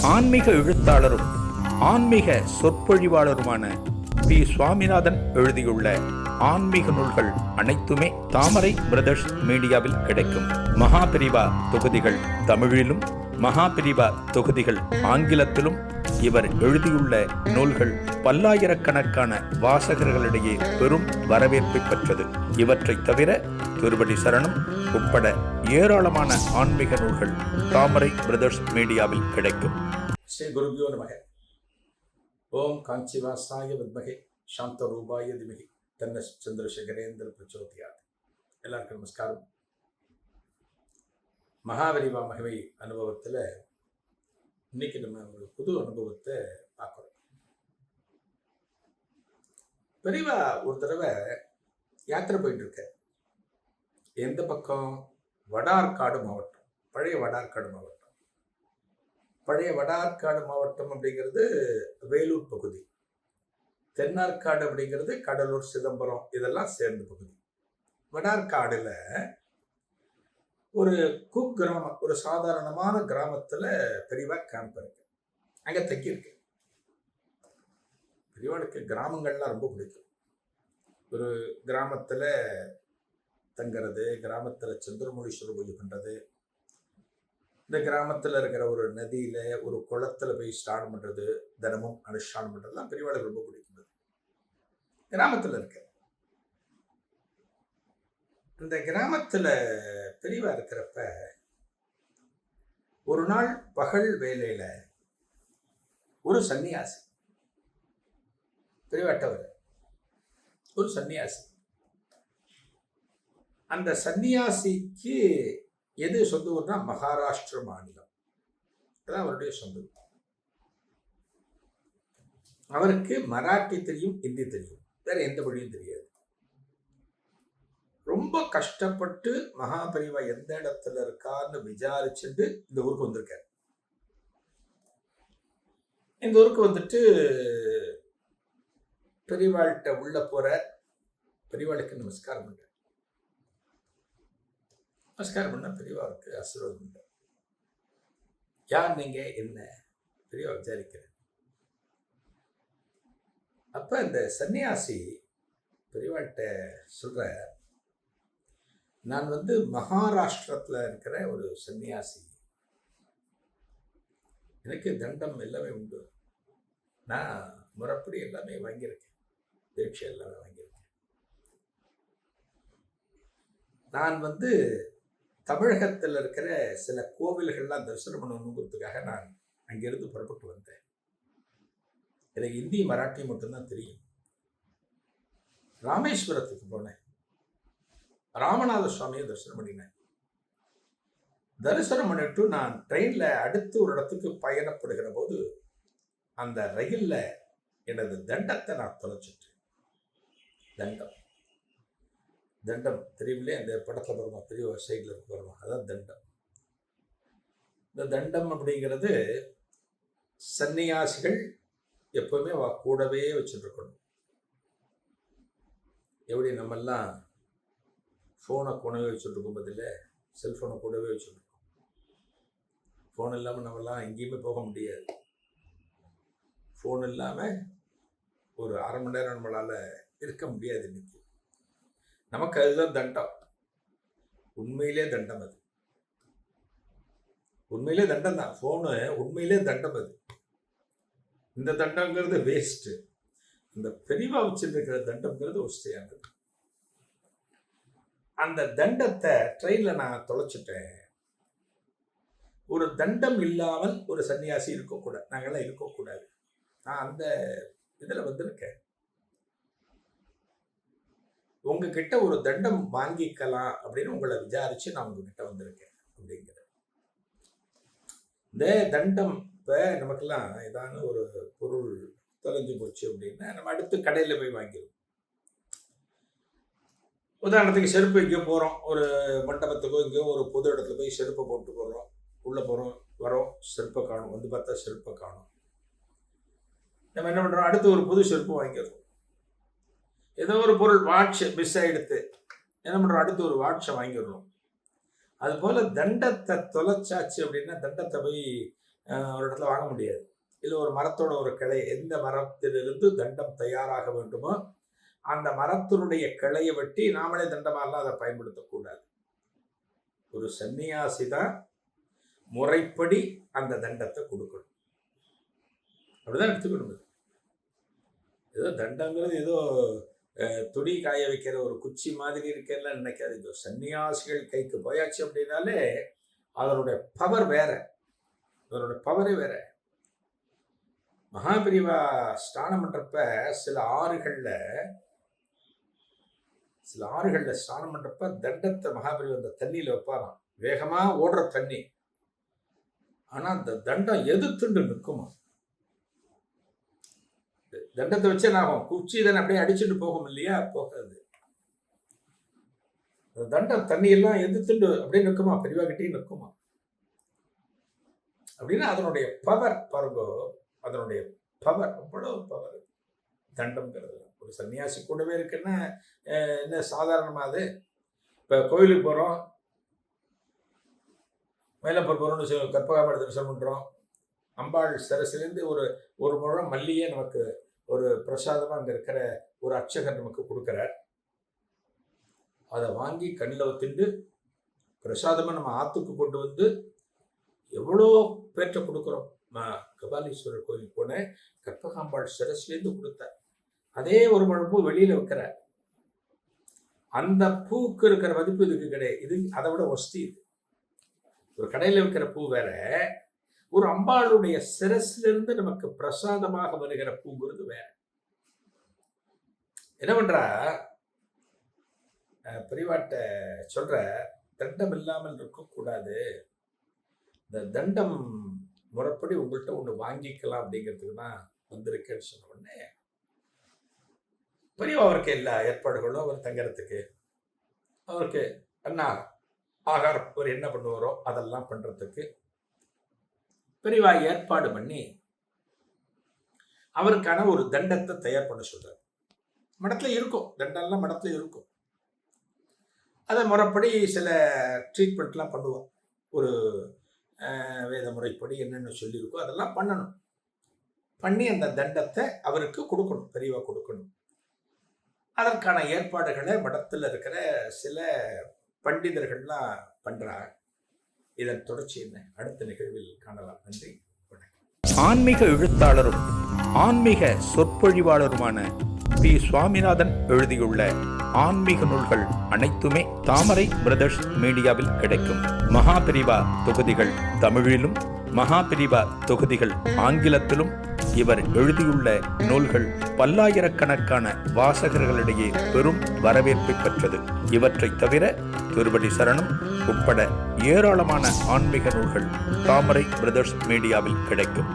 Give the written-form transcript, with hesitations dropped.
ஆன்மீக எழுத்தாளரும் ஆன்மீக சொற்பொழிவாளருமான பி. சுவாமிநாதன் எழுதியுள்ள ஆன்மீக நூல்கள் அனைத்துமே தாமரை பிரதர்ஸ் மீடியாவில் கிடைக்கும். மகாபிரிவா தொகுதிகள் தமிழிலும், மகாபிரிவா தொகுதிகள் ஆங்கிலத்திலும் இவர் எழுதியுள்ள நூல்கள் பல்லாயிரக்கணக்கான வாசகர்களிடையே பெரும் வரவேற்பை பெற்றது. இவற்றை தவிர திருவடி சரணம் உட்பட ஏராளமான ஆன்மீக நூல்கள் தாமரை பிரதர்ஸ் மீடியாவில் கிடைக்கும். ஸ்ரீ குருபியோ நமக. ஓம் காஞ்சிவாசாய வித்மகே சாந்த ரூபாய திமகி தன்ன சந்திரசேகரேந்திர பிரச்சோதியாத். எல்லாருக்கும் நமஸ்காரம். மகாபரிவா மகிமை அனுபவத்தில் இன்னைக்கு நம்ம ஒரு புது அனுபவத்தை பார்க்குறோம். பெரியவா ஒரு தடவை யாத்திரை போயிட்டு இருக்க. எந்த பக்கம்? வடார்காடு மாவட்டம், பழைய வடார்காடு மாவட்டம். பழைய வடார்காடு மாவட்டம் அப்படிங்கிறது வேலூர் பகுதி. தென்னார்காடு அப்படிங்கிறது கடலூர், சிதம்பரம் இதெல்லாம் சேர்ந்த பகுதி. வடார்காடுல ஒரு குக்கிராமம், ஒரு சாதாரணமான கிராமத்துல பெரியவா கேம்ப் இருக்கு. அங்க தங்கியிருக்கு. பெரியவாளுக்கு கிராமங்கள்லாம் ரொம்ப பிடிக்கும். ஒரு கிராமத்துல தங்கிறது, கிராமத்துல சந்திரமௌலீஸ்வரர் பூஜை பண்றது, இந்த கிராமத்துல இருக்கிற ஒரு நதியில ஒரு குளத்துல போய் ஸ்நானம் பண்றது, தினமும் அனுஷ்டானம் பண்றதுலாம் பெரியவாளுக்கு ரொம்ப பிடிக்கும். கிராமத்துல இருக்க இந்த கிராமத்துல பெரியவா இருக்கிறப்ப ஒரு நாள் பகல் வேலையில ஒரு சன்னியாசி பெரியவாட்டவர், ஒரு சன்னியாசி. அந்த சன்னியாசிக்கு எது சொந்த ஊர்னா மகாராஷ்டிர மாநிலம். அதான் அவருடைய சொந்த ஊர். அவருக்கு மராட்டி தெரியும், ஹிந்தி தெரியும், வேற எந்த மொழியும் தெரியாது. ரொம்ப கஷ்டப்பட்டு மகாபரிவா எந்த இடத்துல இருக்கான்னு விசாரிச்சுட்டு இந்த ஊருக்கு வந்திருக்காரு. இந்த ஊருக்கு வந்துட்டு பெரியவாள்கிட்ட உள்ள போற. பெரியவாளுக்கு நமஸ்காரம் பண்ற. நமஸ்காரம் பண்ண பெரியவாளுக்கு ஆசீர்வாதம் பண்ற. யார் நீங்க, என்ன? பெரியவா விசாரிக்கிற. அப்ப இந்த சன்னியாசி பெரியவாள்கிட்ட சொல்ற, நான் மகாராஷ்டிரத்துல இருக்கிற ஒரு சன்னியாசி. எனக்கு தண்டம் எல்லாமே உண்டு. நான் முறைப்படி எல்லாமே வாங்கியிருக்கேன், தீட்சை எல்லாமே வாங்கியிருக்கேன். நான் தமிழகத்தில் இருக்கிற சில கோவில்கள்லாம் தரிசனம் பண்ணணுங்கிறதுக்காக நான் அங்கிருந்து புறப்பட்டு வந்தேன். எனக்கு ஹிந்தி, மராட்டி மட்டும்தான் தெரியும். ராமேஸ்வரத்துக்கு போனேன். ராமநாத சுவாமியை தரிசனம் பண்ணினேன். தரிசனம் பண்ணிட்டு நான் ட்ரெயின்ல அடுத்து ஒரு இடத்துக்கு பயணப்படுகிற போது அந்த ரயில்ல எனது தண்டத்தை நான் தொலைச்சிட்டேன். தண்டம் தண்டம் தெரியுமில்லே, அந்த படத்துல வருமா, பெரிய சைட்ல இருக்கு வருமா, அதான் தண்டம். இந்த தண்டம் அப்படிங்கிறது சன்னியாசிகள் எப்பவுமே கூடவே வச்சுட்டு இருக்கணும். எப்படி நம்மெல்லாம் ஃபோனை கூடவே வச்சுட்டு இருக்கும், பதில் செல்ஃபோனை கூடவே வச்சுட்டு இருக்கோம். ஃபோன் இல்லாமல் நம்மெல்லாம் எங்கேயுமே போக முடியாது. ஃபோன் இல்லாமல் ஒரு அரை மணி நேரம் நம்மளால் இருக்க முடியாது. இன்னைக்கு நமக்கு அதுதான் தண்டம். உண்மையிலே தண்டம் அது. உண்மையிலே தண்டம் தான். ஃபோனு உண்மையிலே தண்டம் அது. இந்த தண்டம்ங்கிறது வேஸ்ட்டு. இந்த பெரியவா வச்சுருக்கிற தண்டம்ங்கிறது ஒஸ்தியானது. அந்த தண்டத்தை ட்ரெயின்ல நான் தொலைச்சிட்டேன். ஒரு தண்டம் இல்லாமல் ஒரு சன்னியாசி இருக்கக்கூடாது, நாங்கெல்லாம் இருக்கக்கூடாது. நான் அந்த இதில் வந்திருக்கேன். உங்ககிட்ட ஒரு தண்டம் வாங்கிக்கலாம் அப்படின்னு உங்களை விசாரிச்சு நான் உங்ககிட்ட வந்திருக்கேன் அப்படிங்கிற. இந்த தண்டம் இப்போ நமக்கெல்லாம் ஏதான ஒரு பொருள் தொலைஞ்சு போச்சு அப்படின்னா நம்ம அடுத்து கடையில் போய் வாங்கிடுவோம். உதாரணத்துக்கு செருப்பு எங்கேயோ போகிறோம், ஒரு மண்டபத்துக்கோ எங்கேயோ ஒரு பொது இடத்துல போய் செருப்பை போட்டு போடுறோம், உள்ளே போகிறோம், வரோம், செருப்பை காணும், பார்த்தா செருப்பை காணும். நம்ம என்ன பண்ணுறோம், அடுத்து ஒரு புது செருப்பு வாங்கிடுறோம். ஏதோ ஒரு பொருள், வாட்ச் மிஸ் ஆகிடுத்து, என்ன பண்ணுறோம், அடுத்து ஒரு வாட்சை வாங்கிடுறோம். அதுபோல் தண்டத்தை தொலைச்சாச்சு அப்படின்னா தண்டத்தை போய் ஒரு இடத்துல வாங்க முடியாது. இல்லை ஒரு மரத்தோட ஒரு கிளை, எந்த மரத்திலிருந்து தண்டம் தயாராக வேண்டுமோ அந்த மரத்தினுடைய கிளையை வெட்டி நாமளே தண்டமாலாம் அதை பயன்படுத்தக்கூடாது. ஒரு சன்னியாசி தான் முறைப்படி அந்த தண்டத்தை கொடுக்கணும். அப்படிதான் எடுத்துக்கணும். ஏதோ தண்டங்கிறது ஏதோ துணி காய வைக்கிற ஒரு குச்சி மாதிரி இருக்கேன்னு நினைக்காதீங்க. சன்னியாசிகள் கைக்கு போயாச்சு அப்படின்னாலே அதனுடைய பவர் வேற, அதனுடைய பவரே வேற. மகாபிரிவா ஸ்நானம் பண்றப்ப சில ஆறுகள்ல ஸ்நானம் பண்றப்ப தண்டத்தை மகாபிரிவா அந்த தண்ணியில வைப்பாராம். வேகமா ஓடுற தண்ணி, ஆனா அந்த தண்டம் எதிர்த்துண்டு நிற்குமா. தண்டத்தை வச்சு என்ன ஆகும், குச்சி தானே அப்படியே அடிச்சுட்டு போகும் இல்லையா, போகாது. தண்டம் தண்ணியெல்லாம் எதிர்த்துண்டு அப்படியே நிற்குமா, பெரியவா கிட்டே நிற்குமா. அப்படின்னா அதனுடைய பவர் பாருங்க, அதனுடைய பவர் அவ்வளவு பவர். தண்டம்ங்கிறது ஒரு சன்னியாசி கூடவே இருக்குன்னா என்ன சாதாரணமா அது. இப்போ கோயிலுக்கு போகிறோம், மயிலாப்பூர் போகிறோம்னு கற்பகாம்படி தரிசனம் பண்ணுறோம். அம்பாள் சரசிலேருந்து ஒரு முழம் மல்லியே நமக்கு ஒரு பிரசாதமாக அங்கே இருக்கிற ஒரு அர்ச்சகர் நமக்கு கொடுக்குறார். அதை வாங்கி கண்ணில் திண்டு பிரசாதமாக நம்ம ஆற்றுக்கு கொண்டு வந்து எவ்வளோ பேற்ற கொடுக்குறோம். நான் கபாலீஸ்வரர் கோயிலுக்கு போனேன், கற்பகாம்பாள் சரஸ்லேருந்து கொடுத்தார். அதே ஒரு முழம் பூ வெளியில் வைக்கிறார். அந்த பூக்கு இருக்கிற மதிப்பு இதுக்கு கிடையாது. இது அதை விட ஒஸ்தி. இது ஒரு கடையில் வைக்கிற பூ வேற, ஒரு அம்பாளுடைய சிரசிலிருந்து நமக்கு பிரசாதமாக வருகிற பூங்கிறது வேற. என்ன பண்றா பெரியவாட்ட சொல்ற, தண்டம் இல்லாமல் இருக்கக்கூடாது, இந்த தண்டம் முறைப்படி உங்கள்கிட்ட ஒன்று வாங்கிக்கலாம் அப்படிங்கிறதுக்கு தான் வந்திருக்கேன்னு சொன்ன உடனே பெரியவா அவருக்கு எல்லா ஏற்பாடுகளும், அவர் தங்கறதுக்கு, அவருக்கு அண்ணா ஆகாரம் அவர் என்ன பண்ணுவாரோ அதெல்லாம் பண்றதுக்கு பெரியவா ஏற்பாடு பண்ணி அவருக்கான ஒரு தண்டத்தை தயார் பண்ண சொல்றாரு. மடத்துல இருக்கும், தண்டம்லாம் மடத்துல இருக்கும். அதை முறைப்படி சில ட்ரீட்மெண்ட்லாம் பண்ணுவோம். ஒரு வேத முறைப்படி என்னென்ன சொல்லியிருக்கோ அதெல்லாம் பண்ணணும். பண்ணி அந்த தண்டத்தை அவருக்கு கொடுக்கணும், பெரியவா கொடுக்கணும். அதற்கான ஏற்பாடுகளை மடத்தில் இருக்கிற சில பண்டிதர்கள்லாம் பண்றாங்க. இதன் தொடர்ச்சி என்ன அடுத்த நிகழ்வில் காணலாம். நன்றி, வணக்கம். ஆன்மீக எழுத்தாளரும் ஆன்மீக சொற்பொழிவாளருமான பி. சுவாமிநாதன் எழுதியுள்ள ஆன்மீக நூல்கள் அனைத்துமே தாமரை பிரதர்ஸ் மீடியாவில் கிடைக்கும். மகாபிரிவா தொகுதிகள் தமிழிலும், மகாபிரிவா தொகுதிகள் ஆங்கிலத்திலும் இவர் எழுதியுள்ள நூல்கள் பல்லாயிரக்கணக்கான வாசகர்களிடையே பெரும் வரவேற்பை பெற்றது. இவற்றை தவிர திருவடி சரணம் உட்பட ஏராளமான ஆன்மீக நூல்கள் தாமரை பிரதர்ஸ் மீடியாவில் கிடைக்கும்.